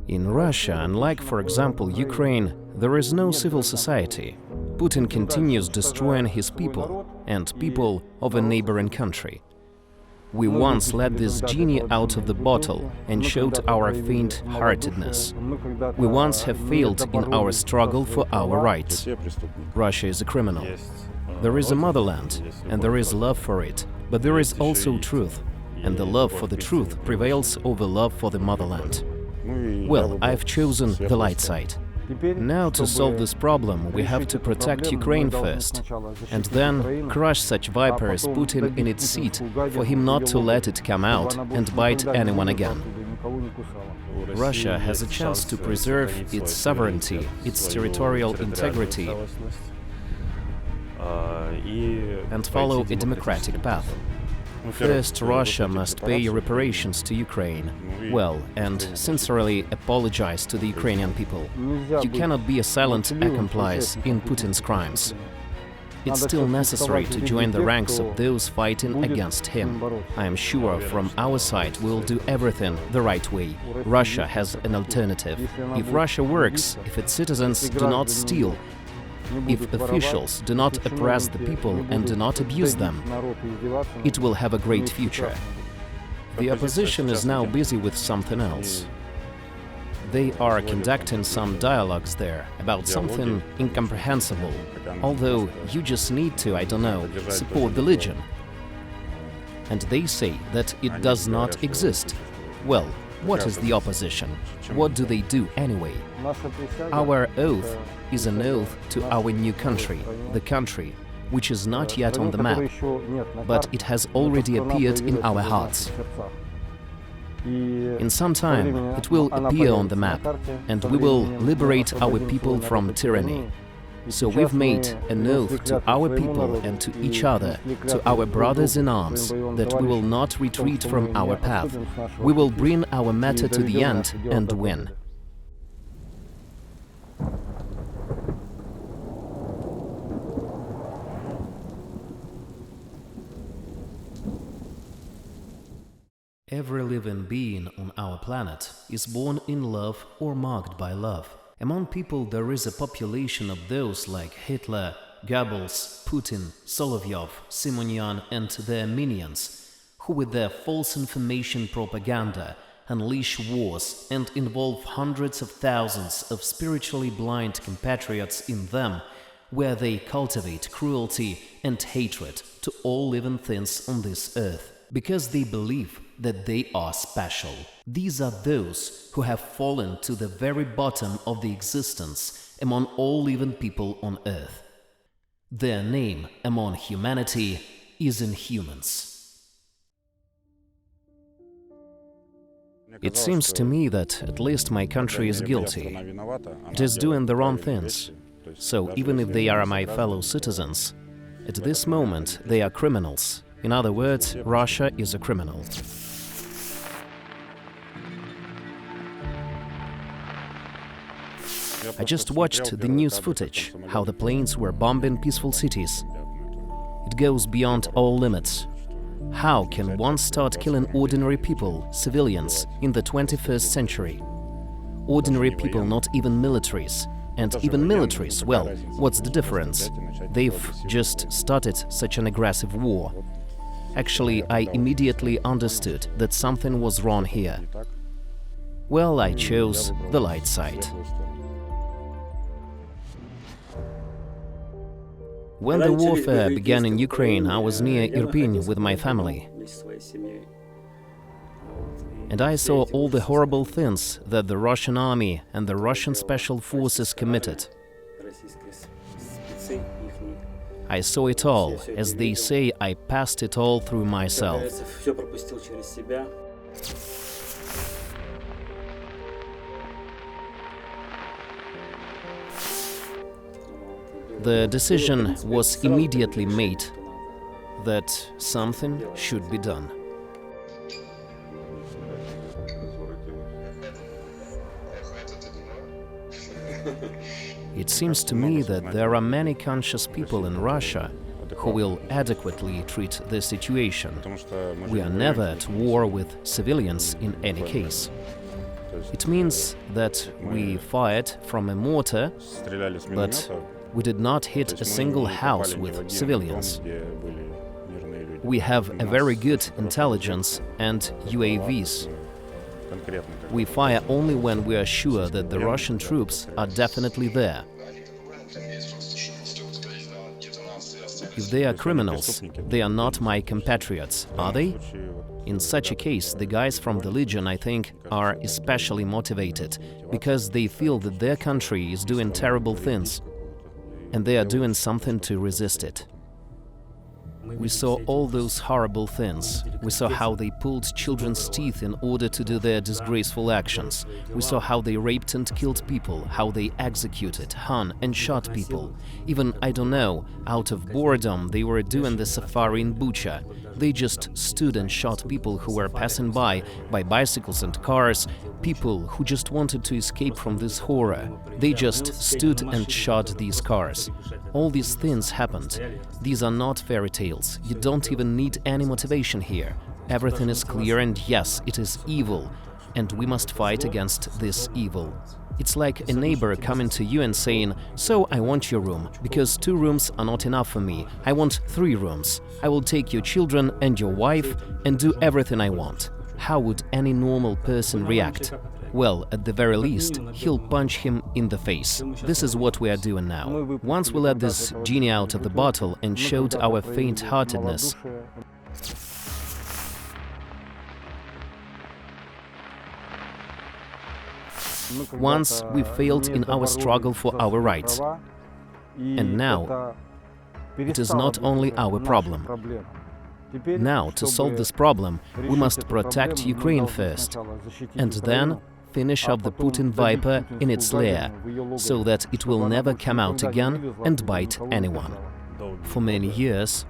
In Russia, unlike, for example, Ukraine, there is no civil society. Putin continues destroying his people and people of a neighboring country. We once let this genie out of the bottle and showed our faint-heartedness. We once have failed in our struggle for our rights. Russia is a criminal. There is a motherland, and there is love for it, but there is also truth, and the love for the truth prevails over love for the motherland. Well, I've chosen the light side. Now, to solve this problem, we have to protect Ukraine first, and then crush such viper as Putin in its seat, for him not to let it come out and bite anyone again. Russia has a chance to preserve its sovereignty, its territorial integrity, and follow a democratic path. First, Russia must pay reparations to Ukraine, well, and sincerely apologize to the Ukrainian people. You cannot be a silent accomplice in Putin's crimes. It's still necessary to join the ranks of those fighting against him. I am sure from our side we'll do everything the right way. Russia has an alternative. If Russia works, if its citizens do not steal, if officials do not oppress the people and do not abuse them, it will have a great future. The opposition is now busy with something else. They are conducting some dialogues there about something incomprehensible, although you just need to, I don't know, support the Legion. And they say that it does not exist. Well, what is the opposition? What do they do anyway? Our oath is an oath to our new country, the country which is not yet on the map, but it has already appeared in our hearts. In some time it will appear on the map, and we will liberate our people from tyranny. So we've made an oath to our people and to each other, to our brothers in arms, that we will not retreat from our path. We will bring our matter to the end and win. Every living being on our planet is born in love or marked by love. Among people there is a population of those like Hitler, Goebbels, Putin, Solovyov, Simonyan and their minions, who with their false information propaganda unleash wars and involve hundreds of thousands of spiritually blind compatriots in them, where they cultivate cruelty and hatred to all living things on this earth, because they believe that they are special. These are those who have fallen to the very bottom of the existence among all living people on earth. Their name among humanity is Inhumans. It seems to me that at least my country is guilty. It is doing the wrong things. So even if they are my fellow citizens, at this moment they are criminals. In other words, Russia is a criminal. I just watched the news footage, how the planes were bombing peaceful cities. It goes beyond all limits. How can one start killing ordinary people, civilians, in the 21st century? Ordinary people, not even militaries. And even militaries, well, what's the difference? They've just started such an aggressive war. Actually, I immediately understood that something was wrong here. Well, I chose the light side. When the warfare began in Ukraine, I was near Irpin with my family. And I saw all the horrible things that the Russian army and the Russian special forces committed. I saw it all. As they say, I passed it all through myself. The decision was immediately made that something should be done. It seems to me that there are many conscious people in Russia who will adequately treat the situation. We are never at war with civilians in any case. It means that we fired from a mortar, but we did not hit a single house with civilians. We have a very good intelligence and UAVs. We fire only when we are sure that the Russian troops are definitely there. If they are criminals, they are not my compatriots, are they? In such a case, the guys from the Legion, I think, are especially motivated, because they feel that their country is doing terrible things, and they are doing something to resist it. We saw all those horrible things. We saw how they pulled children's teeth in order to do their disgraceful actions. We saw how they raped and killed people, how they executed, hung and shot people. Even, I don't know, out of boredom they were doing the safari in Bucha. They just stood and shot people who were passing by bicycles and cars, people who just wanted to escape from this horror. They just stood and shot these cars. All these things happened. These are not fairy tales. You don't even need any motivation here. Everything is clear, and yes, it is evil, and we must fight against this evil. It's like a neighbor coming to you and saying, "So I want your room, because 2 rooms are not enough for me. I want 3 rooms. I will take your children and your wife and do everything I want." How would any normal person react? Well, at the very least, he'll punch him in the face. This is what we are doing now. Once we let this genie out of the bottle and showed our faint-heartedness, once we failed in our struggle for our rights. And now, it is not only our problem. Now, to solve this problem, we must protect Ukraine first, and then finish off the Putin viper in its lair, so that it will never come out again and bite anyone. For many years,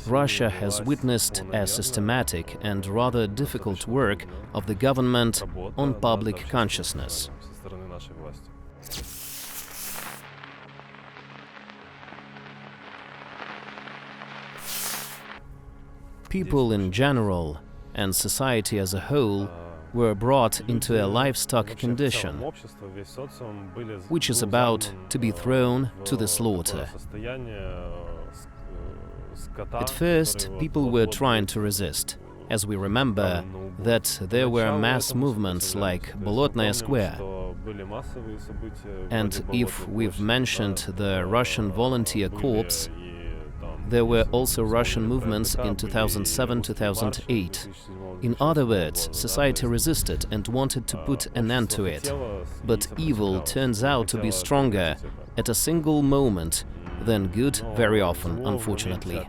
Russia has witnessed a systematic and rather difficult work of the government on public consciousness. People in general, and society as a whole, were brought into a livestock condition, which is about to be thrown to the slaughter. At first, people were trying to resist, as we remember that there were mass movements like Bolotnaya Square. And if we've mentioned the Russian Volunteer Corps, there were also Russian movements in 2007-2008. In other words, society resisted and wanted to put an end to it. But evil turns out to be stronger at a single moment than good very often, unfortunately.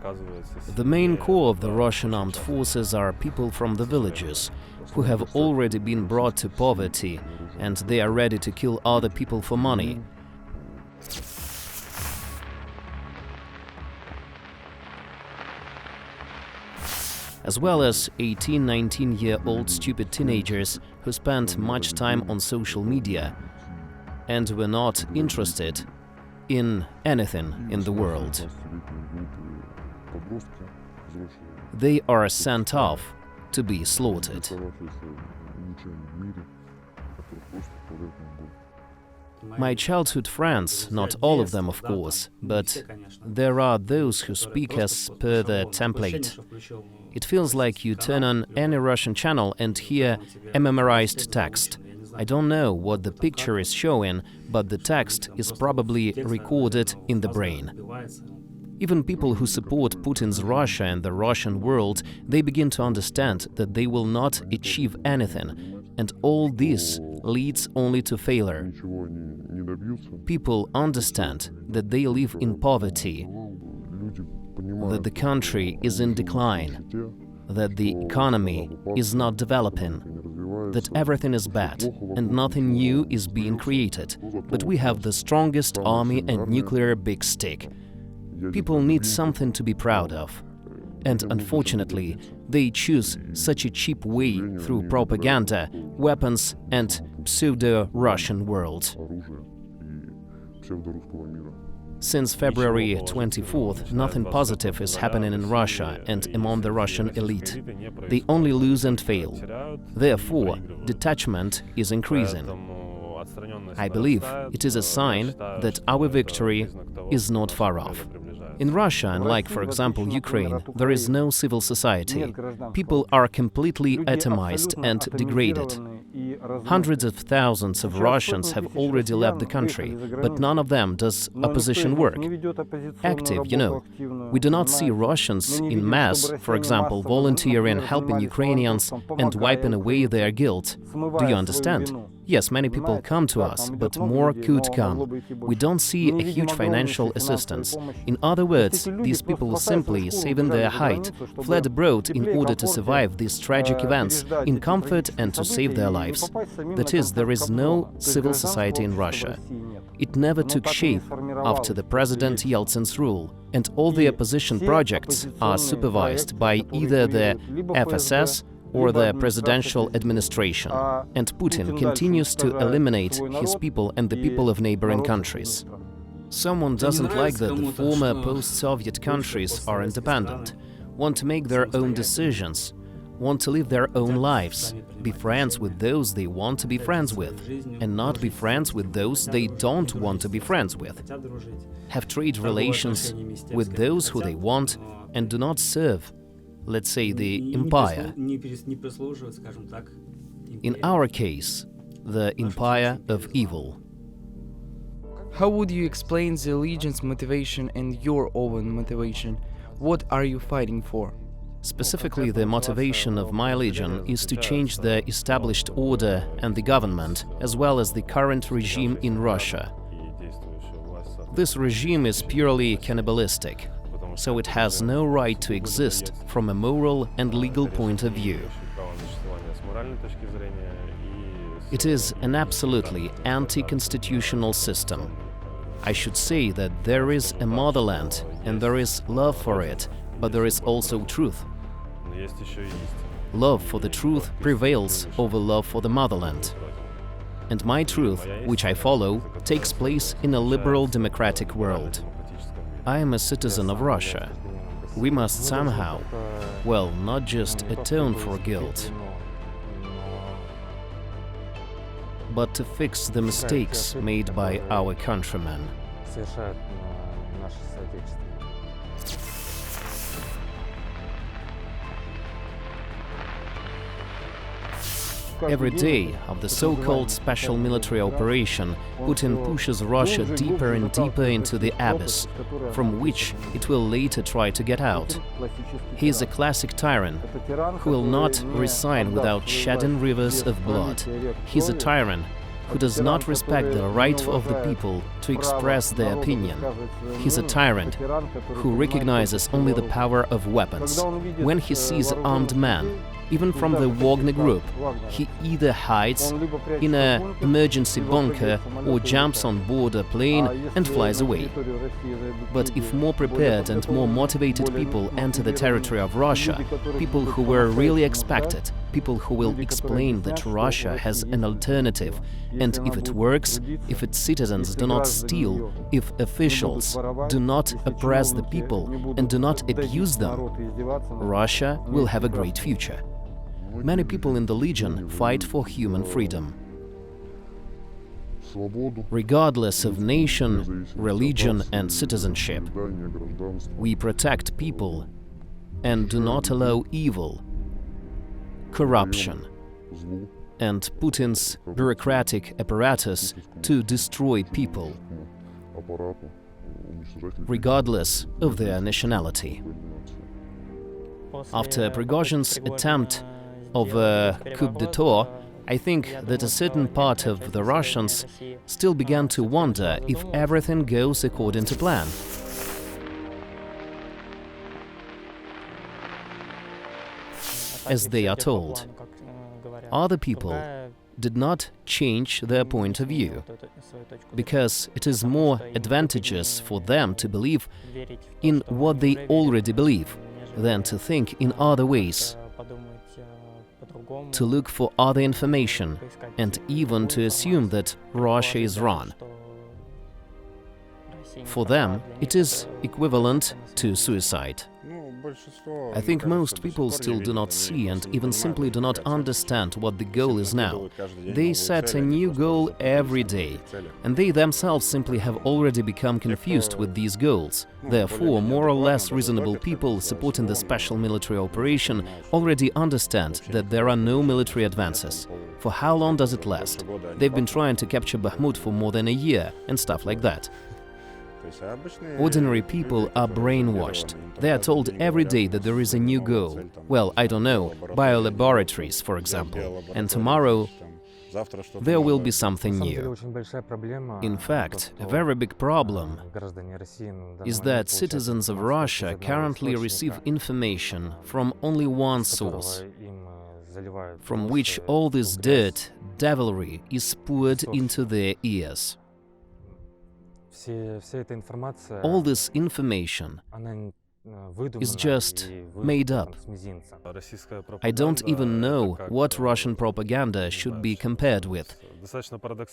The main core of the Russian armed forces are people from the villages, who have already been brought to poverty, and they are ready to kill other people for money. As well as 18-19-year-old stupid teenagers who spent much time on social media and were not interested in anything in the world. They are sent off to be slaughtered. My childhood friends, not all of them of course, but there are those who speak as per the template. It feels like you turn on any Russian channel and hear a memorized text. I don't know what the picture is showing, but the text is probably recorded in the brain. Even people who support Putin's Russia and the Russian world, they begin to understand that they will not achieve anything, and all this leads only to failure. People understand that they live in poverty, that the country is in decline, that the economy is not developing, that everything is bad and nothing new is being created, but we have the strongest army and nuclear big stick. People need something to be proud of. And unfortunately, they choose such a cheap way through propaganda, weapons and pseudo-Russian world. Since February 24th, nothing positive is happening in Russia and among the Russian elite. They only lose and fail. Therefore, detachment is increasing. I believe it is a sign that our victory is not far off. In Russia, unlike, for example, Ukraine, there is no civil society. People are completely atomized and degraded. Hundreds of thousands of Russians have already left the country, but none of them does opposition work. Active, you know. We do not see Russians in mass, for example, volunteering, helping Ukrainians and wiping away their guilt. Do you understand? Yes, many people come to us, but more could come. We don't see a huge financial assistance. In other words, these people simply, saving their hide, fled abroad in order to survive these tragic events in comfort and to save their lives. That is, there is no civil society in Russia. It never took shape after the President Yeltsin's rule, and all the opposition projects are supervised by either the FSS or the presidential administration, and Putin continues to eliminate his people and the people of neighboring countries. Someone doesn't like that the former post-Soviet countries are independent, want to make their own decisions, want to live their own lives, be friends with those they want to be friends with, and not be friends with those they don't want to be friends with, have trade relations with those who they want, and do not serve, let's say, the empire. In our case, the empire of evil. How would you explain the Legion's motivation and your own motivation? What are you fighting for? Specifically, the motivation of my Legion is to change the established order and the government, as well as the current regime in Russia. This regime is purely cannibalistic, so it has no right to exist from a moral and legal point of view. It is an absolutely anti-constitutional system. I should say that there is a motherland and there is love for it, but there is also truth. Love for the truth prevails over love for the motherland. And my truth, which I follow, takes place in a liberal democratic world. I am a citizen of Russia. We must somehow, well, not just atone for guilt, but to fix the mistakes made by our countrymen. Every day of the so-called special military operation, Putin pushes Russia deeper and deeper into the abyss, from which it will later try to get out. He is a classic tyrant, who will not resign without shedding rivers of blood. He is a tyrant who does not respect the right of the people to express their opinion. He is a tyrant who recognizes only the power of weapons. When he sees armed men, even from the Wagner group, he either hides in an emergency bunker or jumps on board a plane and flies away. But if more prepared and more motivated people enter the territory of Russia, people who were really expected, people who will explain that Russia has an alternative, and if it works, if its citizens do not steal, if officials do not oppress the people and do not abuse them, Russia will have a great future. Many people in the Legion fight for human freedom. Regardless of nation, religion and citizenship, we protect people and do not allow evil, corruption, and Putin's bureaucratic apparatus to destroy people, regardless of their nationality. After Prigozhin's attempt of a coup d'etat, I think that a certain part of the Russians still began to wonder if everything goes according to plan. As they are told, other people did not change their point of view, because it is more advantageous for them to believe in what they already believe than to think in other ways, to look for other information, and even to assume that Russia is wrong. For them, it is equivalent to suicide. I think most people still do not see and even simply do not understand what the goal is now. They set a new goal every day, and they themselves simply have already become confused with these goals. Therefore, more or less reasonable people supporting the special military operation already understand that there are no military advances. For how long does it last? They've been trying to capture Bakhmut for more than a year and stuff like that. Ordinary people are brainwashed. They are told every day that there is a new goal. Well, I don't know, biolaboratories, for example. And tomorrow there will be something new. In fact, a very big problem is that citizens of Russia currently receive information from only one source, from which all this dirt, devilry is poured into their ears. All this information is just made up. I don't even know what Russian propaganda should be compared with.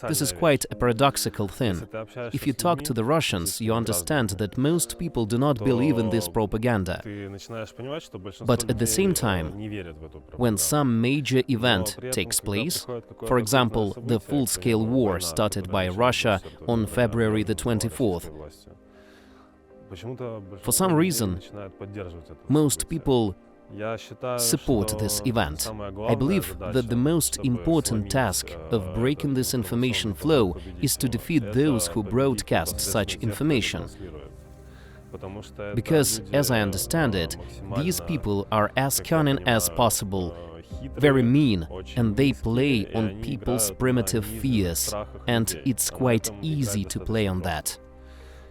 This is quite a paradoxical thing. If you talk to the Russians, you understand that most people do not believe in this propaganda. But at the same time, when some major event takes place, for example, the full-scale war started by Russia on February the 24th, for some reason, most people support this event. I believe that the most important task of breaking this information flow is to defeat those who broadcast such information. Because, as I understand it, these people are as cunning as possible, very mean, and they play on people's primitive fears, and it's quite easy to play on that.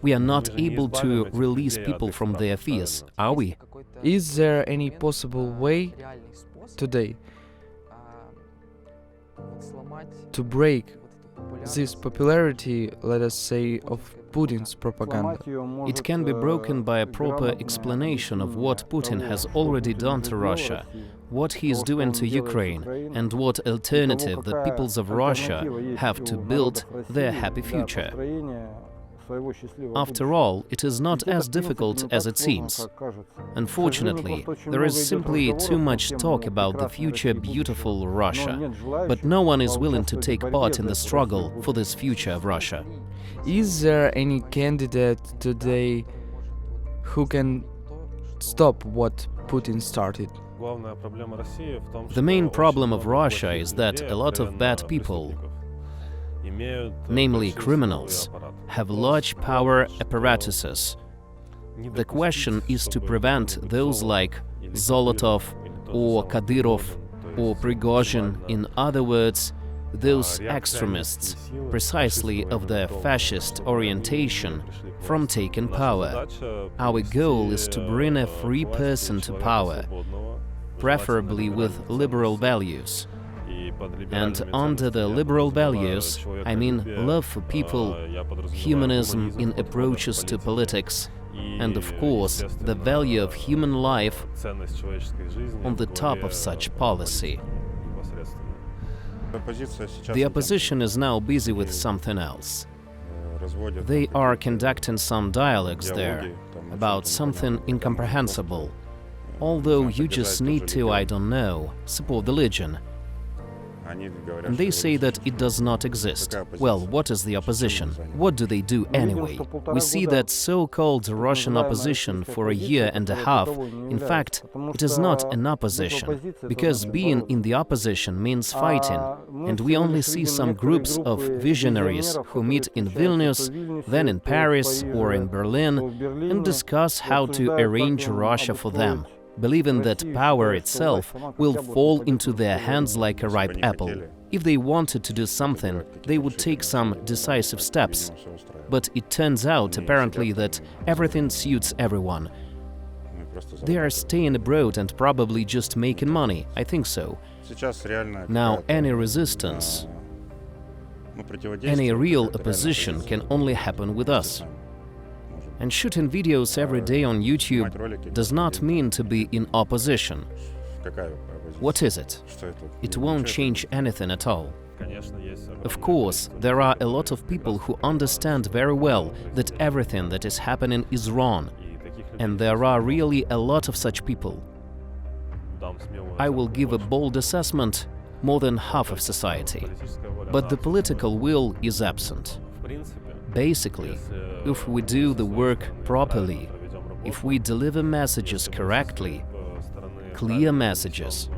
We are not able to release people from their fears, are we? Is there any possible way today to break this popularity, let us say, of Putin's propaganda? It can be broken by a proper explanation of what Putin has already done to Russia, what he is doing to Ukraine, and what alternative the peoples of Russia have to build their happy future. After all, it is not as difficult as it seems. Unfortunately, there is simply too much talk about the future beautiful Russia, but no one is willing to take part in the struggle for this future of Russia. Is there any candidate today who can stop what Putin started? The main problem of Russia is that a lot of bad people, namely criminals, have large power apparatuses. The question is to prevent those like Zolotov or Kadyrov or Prigozhin, in other words, those extremists, precisely of the fascist orientation, from taking power. Our goal is to bring a free person to power, preferably with liberal values. And under the liberal values, I mean love for people, humanism in approaches to politics, and of course the value of human life on the top of such policy. The opposition is now busy with something else. They are conducting some dialogues there about something incomprehensible, although you just need to, I don't know, support the Legion. And they say that it does not exist. Well, what is the opposition? What do they do anyway? We see that so-called Russian opposition for a year and a half. In fact, it is not an opposition, because being in the opposition means fighting. And we only see some groups of visionaries who meet in Vilnius, then in Paris or in Berlin, and discuss how to arrange Russia for them, believing that power itself will fall into their hands like a ripe apple. If they wanted to do something, they would take some decisive steps. But it turns out, apparently, that everything suits everyone. They are staying abroad and probably just making money, I think so. Now, any resistance, any real opposition can only happen with us. And shooting videos every day on YouTube does not mean to be in opposition. What is it? It won't change anything at all. Of course, there are a lot of people who understand very well that everything that is happening is wrong, and there are really a lot of such people. I will give a bold assessment: more than half of society. But the political will is absent. Basically, if we do the work properly, if we deliver messages correctly, clear messages,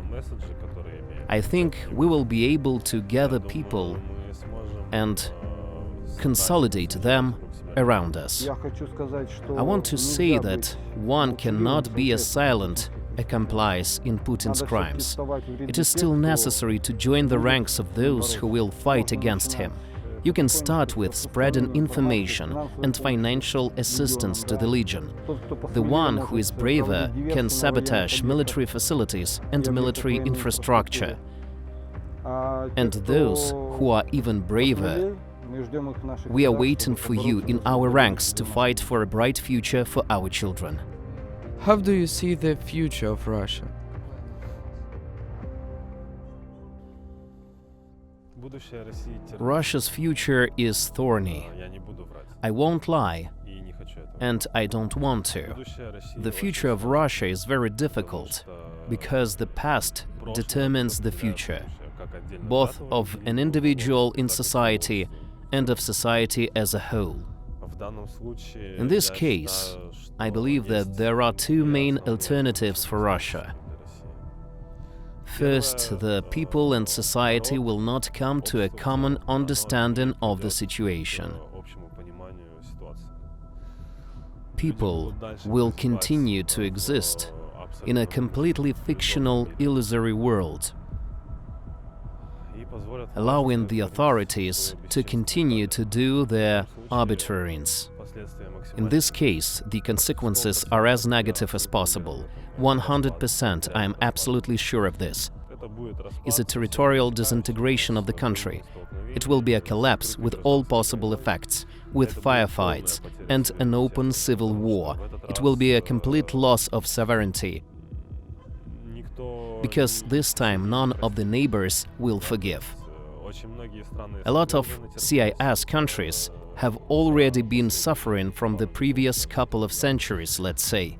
I think we will be able to gather people and consolidate them around us. I want to say that one cannot be a silent accomplice in Putin's crimes. It is still necessary to join the ranks of those who will fight against him. You can start with spreading information and financial assistance to the Legion. The one who is braver can sabotage military facilities and military infrastructure. And those who are even braver, we are waiting for you in our ranks to fight for a bright future for our children. How do you see the future of Russia? Russia's future is thorny. I won't lie, and I don't want to. The future of Russia is very difficult, because the past determines the future, both of an individual in society and of society as a whole. In this case, I believe that there are two main alternatives for Russia. First, the people and society will not come to a common understanding of the situation. People will continue to exist in a completely fictional, illusory world, allowing the authorities to continue to do their arbitrariness. In this case, the consequences are as negative as possible. 100%, I am absolutely sure of this. Is a territorial disintegration of the country. It will be a collapse with all possible effects, with firefights and an open civil war. It will be a complete loss of sovereignty, because this time none of the neighbors will forgive. A lot of CIS countries have already been suffering from the previous couple of centuries, let's say.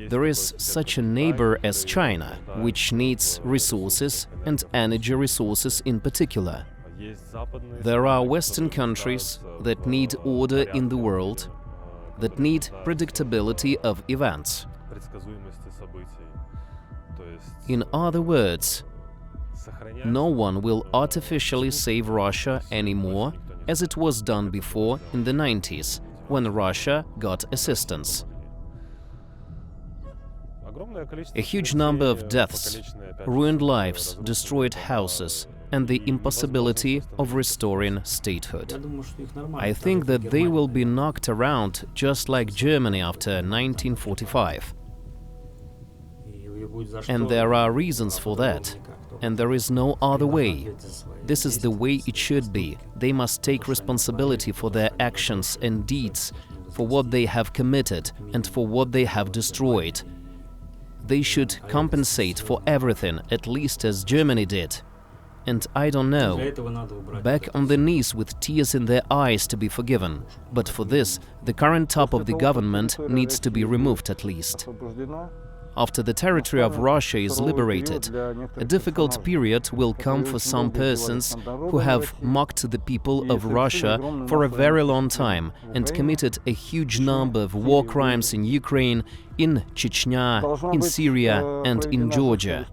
There is such a neighbor as China, which needs resources, and energy resources in particular. There are Western countries that need order in the world, that need predictability of events. In other words, no one will artificially save Russia anymore, as it was done before in the 90s, when Russia got assistance. A huge number of deaths, ruined lives, destroyed houses, and the impossibility of restoring statehood. I think that they will be knocked around just like Germany after 1945. And there are reasons for that. And there is no other way. This is the way it should be. They must take responsibility for their actions and deeds, for what they have committed and for what they have destroyed. They should compensate for everything, at least as Germany did. And I don't know, back on their knees with tears in their eyes to be forgiven. But for this, the current top of the government needs to be removed at least. After the territory of Russia is liberated, a difficult period will come for some persons who have mocked the people of Russia for a very long time and committed a huge number of war crimes in Ukraine, in Chechnya, in Syria and in Georgia.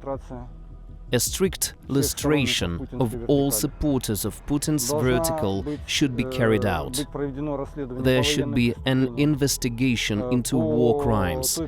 A strict lustration of all supporters of Putin's vertical should be carried out. There should be an investigation into war crimes,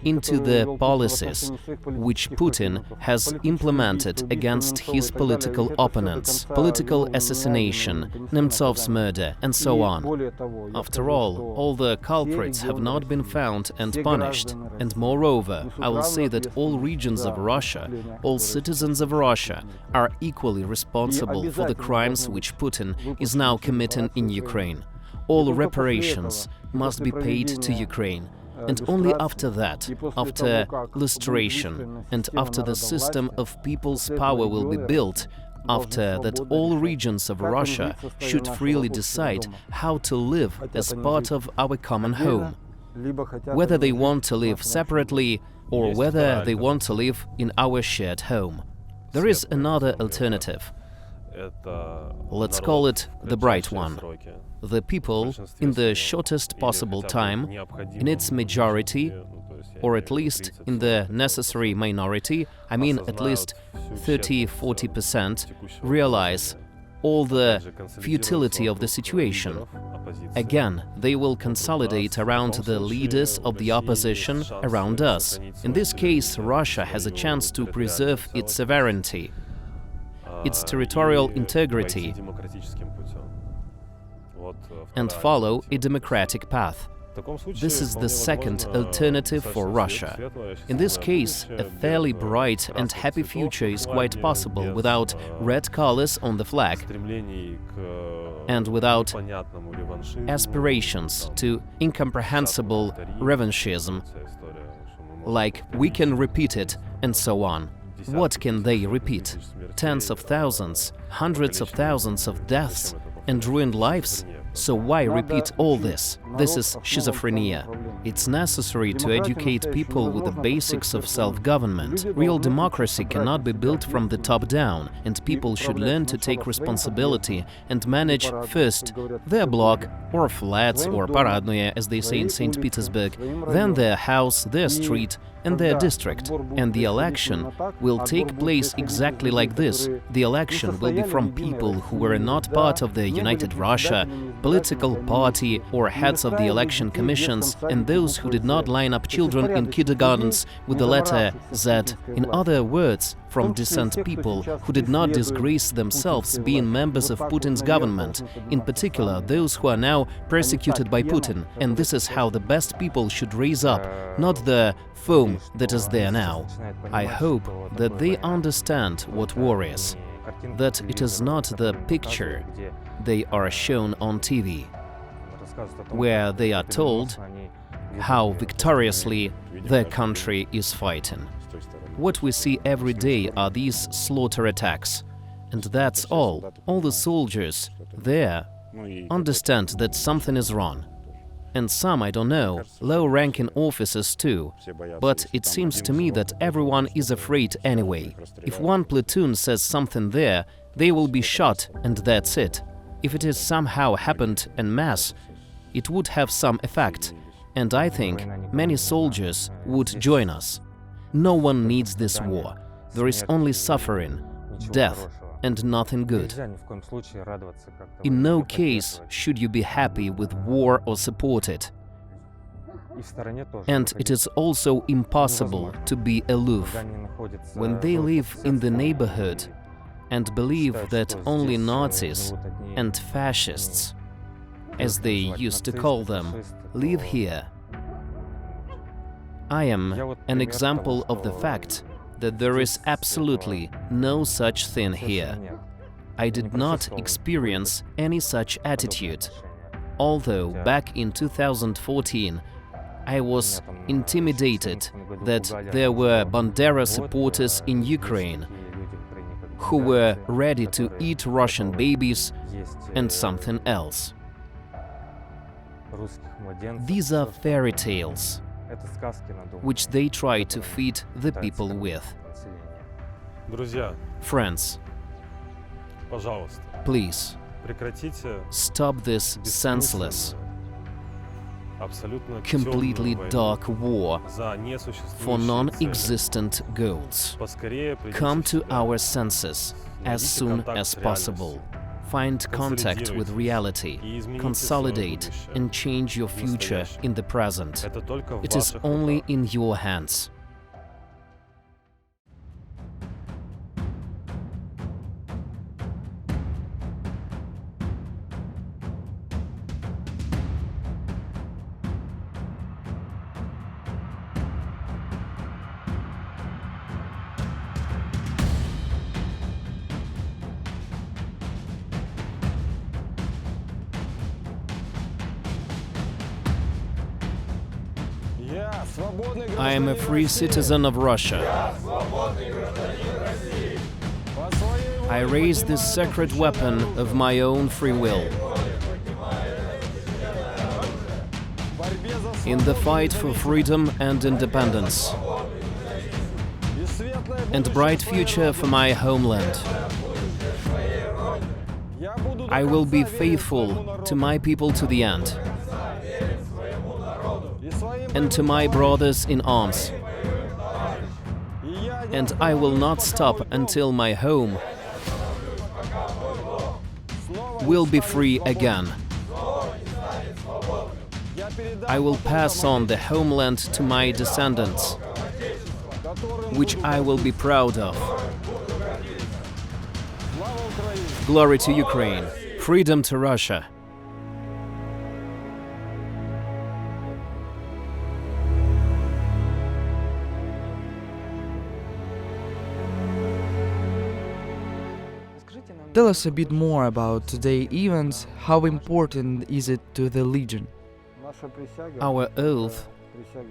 into the policies which Putin has implemented against his political opponents, political assassination, Nemtsov's murder, and so on. After all the culprits have not been found and punished. And moreover, I will say that all regions of Russia, all citizens of Russia are equally responsible for the crimes which Putin is now committing in Ukraine. All reparations must be paid to Ukraine. And only after that, after lustration and after the system of people's power will be built, after that all regions of Russia should freely decide how to live as part of our common home, whether they want to live separately or whether they want to live in our shared home. There is another alternative. Let's call it the bright one. The people, in the shortest possible time, in its majority, or at least in the necessary minority, I mean at least 30–40%, realize all the futility of the situation. Again, they will consolidate around the leaders of the opposition, around us. In this case, Russia has a chance to preserve its sovereignty, its territorial integrity, and follow a democratic path. This is the second alternative for Russia. In this case, a fairly bright and happy future is quite possible without red colors on the flag and without aspirations to incomprehensible revanchism, like we can repeat it and so on. What can they repeat? Tens of thousands, hundreds of thousands of deaths and ruined lives? So why repeat all this? This is schizophrenia. It's necessary to educate people with the basics of self-government. Real democracy cannot be built from the top down, and people should learn to take responsibility and manage first their block, or flats, or paradnoye, as they say in St. Petersburg, then their house, their street, and their district. And the election will take place exactly like this. The election will be from people who were not part of the United Russia, political party, or heads of the election commissions, and those who did not line up children in kindergartens with the letter Z. In other words, from decent people who did not disgrace themselves being members of Putin's government, in particular those who are now persecuted by Putin. And this is how the best people should raise up, not the foam that is there now. I hope that they understand what war is, that it is not the picture they are shown on TV, where they are told how victoriously their country is fighting. What we see every day are these slaughter attacks, and that's all. All the soldiers there understand that something is wrong. And some, I don't know, low-ranking officers too. But it seems to me that everyone is afraid anyway. If one platoon says something there, they will be shot, and that's it. If it is somehow happened en masse, it would have some effect, and I think many soldiers would join us. No one needs this war. There is only suffering, death, and nothing good. In no case should you be happy with war or support it. And it is also impossible to be aloof. When they live in the neighborhood and believe that only Nazis and fascists, as they used to call them, live here. I am an example of the fact that there is absolutely no such thing here. I did not experience any such attitude, although back in 2014 I was intimidated that there were Bandera supporters in Ukraine who were ready to eat Russian babies and something else. These are fairy tales, which they try to feed the people with. Friends, please, stop this senseless, completely dark war for non-existent goals. Come to our senses as soon as possible. Find contact with reality, consolidate and change your future in the present. It is only in your hands. I am a free citizen of Russia. I raise this sacred weapon of my own free will. In the fight for freedom and independence, and bright future for my homeland, I will be faithful to my people to the end, and to my brothers in arms. And I will not stop until my home will be free again. I will pass on the homeland to my descendants, which I will be proud of. Glory to Ukraine, freedom to Russia. Tell us a bit more about today's events. How important is it to the Legion? Our oath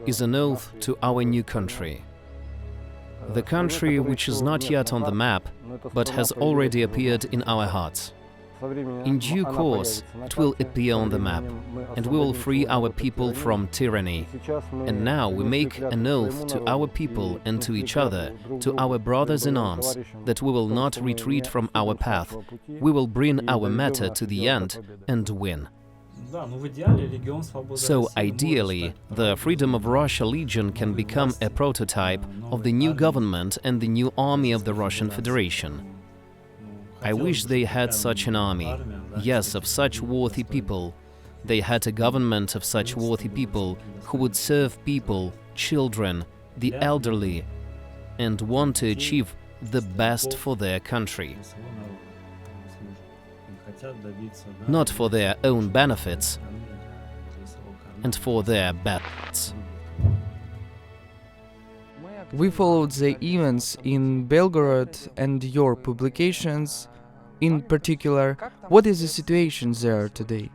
is an oath to our new country. The country which is not yet on the map, but has already appeared in our hearts. In due course, it will appear on the map, and we will free our people from tyranny. And now we make an oath to our people and to each other, to our brothers in arms, that we will not retreat from our path. We will bring our matter to the end and win. So ideally, the Freedom of Russia Legion can become a prototype of the new government and the new army of the Russian Federation. I wish they had such an army, yes, of such worthy people. They had a government of such worthy people who would serve people, children, the elderly, and want to achieve the best for their country. Not for their own benefits and for their bets. We followed the events in Belgorod and your publications. In particular, what is the situation there today?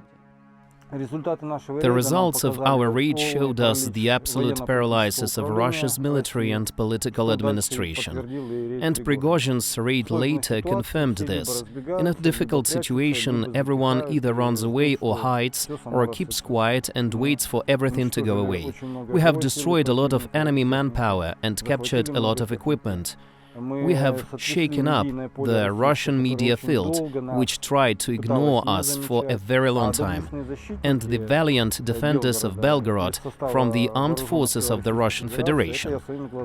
The results of our raid showed us the absolute paralysis of Russia's military and political administration. And Prigozhin's raid later confirmed this. In a difficult situation, everyone either runs away or hides, or keeps quiet and waits for everything to go away. We have destroyed a lot of enemy manpower and captured a lot of equipment. We have shaken up the Russian media field, which tried to ignore us for a very long time, and the valiant defenders of Belgorod from the armed forces of the Russian Federation.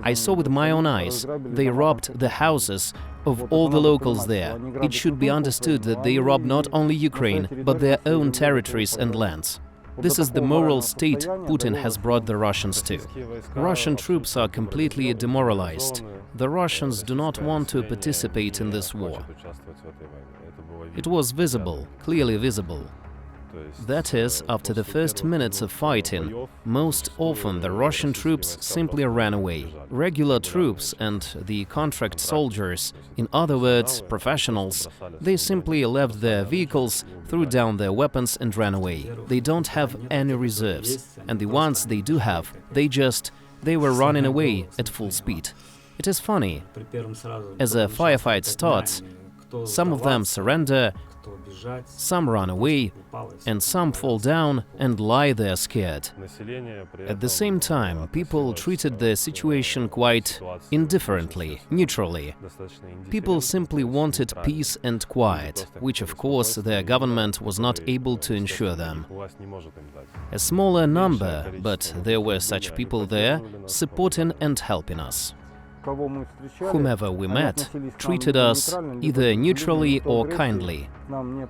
I saw with my own eyes, they robbed the houses of all the locals there. It should be understood that they robbed not only Ukraine, but their own territories and lands. This is the moral state Putin has brought the Russians to. Russian troops are completely demoralized. The Russians do not want to participate in this war. It was visible, clearly visible. That is, after the first minutes of fighting, most often the Russian troops simply ran away. Regular troops and the contract soldiers, in other words, professionals, they simply left their vehicles, threw down their weapons and ran away. They don't have any reserves, and the ones they do have, they were running away at full speed. It is funny. As a firefight starts, some of them surrender, some run away, and some fall down and lie there scared. At the same time, people treated the situation quite indifferently, neutrally. People simply wanted peace and quiet, which of course their government was not able to ensure them. A smaller number, but there were such people there, supporting and helping us. Whomever we met treated us either neutrally or kindly.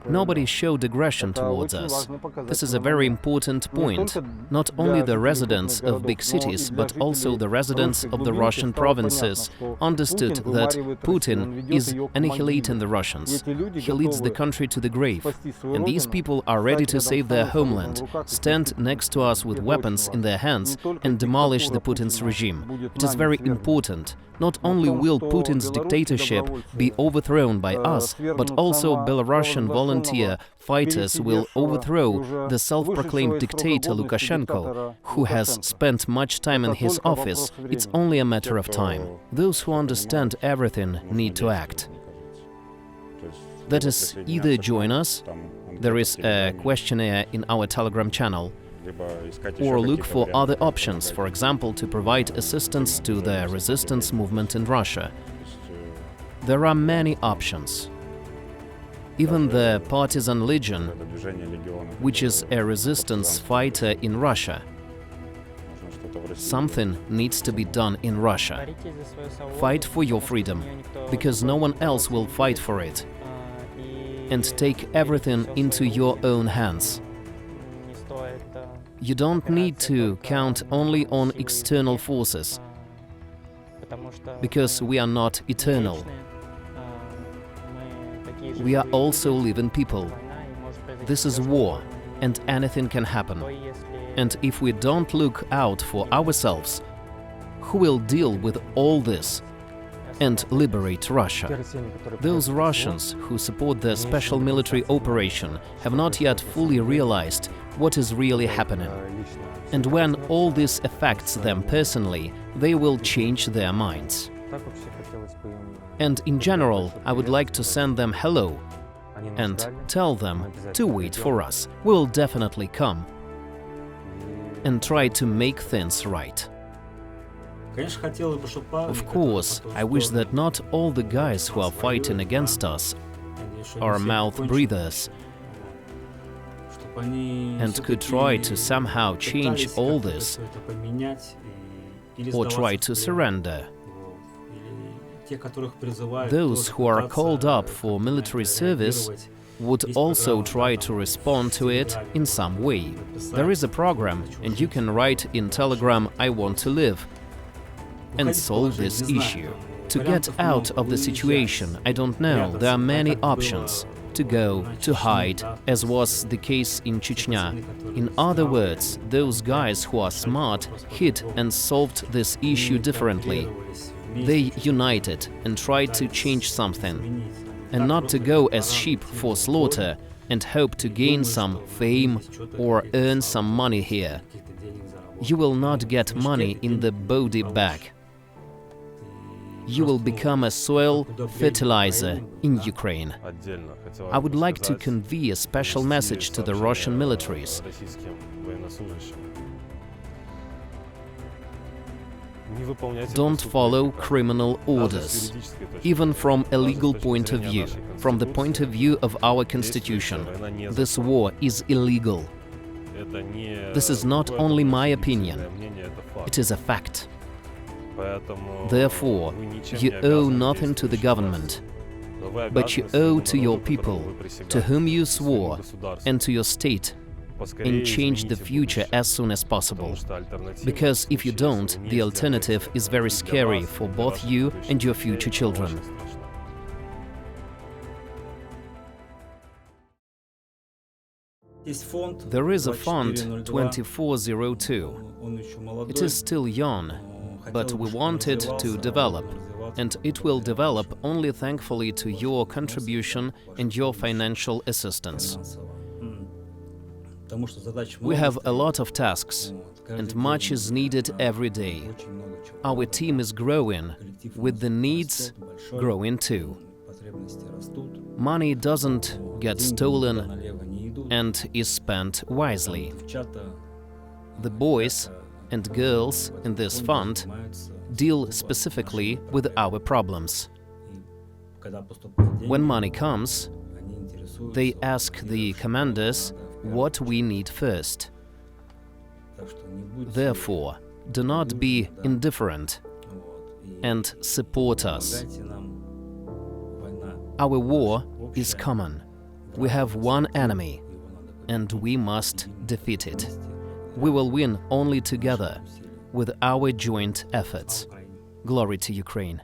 Nobody showed aggression towards us. This is a very important point. Not only the residents of big cities, but also the residents of the Russian provinces understood that Putin is annihilating the Russians. He leads the country to the grave. And these people are ready to save their homeland, stand next to us with weapons in their hands and demolish the Putin's regime. It is very important. Not only will Putin's dictatorship be overthrown by us, but also Belarusian volunteer fighters will overthrow the self-proclaimed dictator Lukashenko, who has spent much time in his office. It's only a matter of time. Those who understand everything need to act. That is, either join us, there is a questionnaire in our Telegram channel, or look for other options, for example, to provide assistance to the resistance movement in Russia. There are many options. Even the partisan legion, which is a resistance fighter in Russia. Something needs to be done in Russia. Fight for your freedom, because no one else will fight for it. And take everything into your own hands. You don't need to count only on external forces, because we are not eternal. We are also living people. This is war, and anything can happen. And if we don't look out for ourselves, who will deal with all this and liberate Russia? Those Russians who support the special military operation have not yet fully realized what is really happening. And when all this affects them personally, they will change their minds. And in general, I would like to send them hello and tell them to wait for us. We'll definitely come and try to make things right. Of course, I wish that not all the guys who are fighting against us are mouth breathers and could try to somehow change all this or try to surrender. Those who are called up for military service would also try to respond to it in some way. There is a program, and you can write in Telegram, "I want to live," and solve this issue. To get out of the situation, I don't know, there are many options. To go, to hide, as was the case in Chechnya. In other words, those guys who are smart hid and solved this issue differently. They united and tried to change something, and not to go as sheep for slaughter and hope to gain some fame or earn some money here. You will not get money in the body bag. You will become a soil fertilizer in Ukraine. I would like to convey a special message to the Russian militaries. Don't follow criminal orders, even from a legal point of view, from the point of view of our constitution. This war is illegal. This is not only my opinion, it is a fact. Therefore, you owe nothing to the government, but you owe to your people, to whom you swore, and to your state, and change the future as soon as possible. Because if you don't, the alternative is very scary for both you and your future children. There is a fund 2402. It is still young, but we want it to develop, and it will develop only thankfully to your contribution and your financial assistance. We have a lot of tasks, and much is needed every day. Our team is growing, with the needs growing too. Money doesn't get stolen and is spent wisely. The boys and girls in this fund deal specifically with our problems. When money comes, they ask the commanders what we need first. Therefore, do not be indifferent and support us. Our war is common. We have one enemy, and we must defeat it. We will win only together, with our joint efforts. Glory to Ukraine.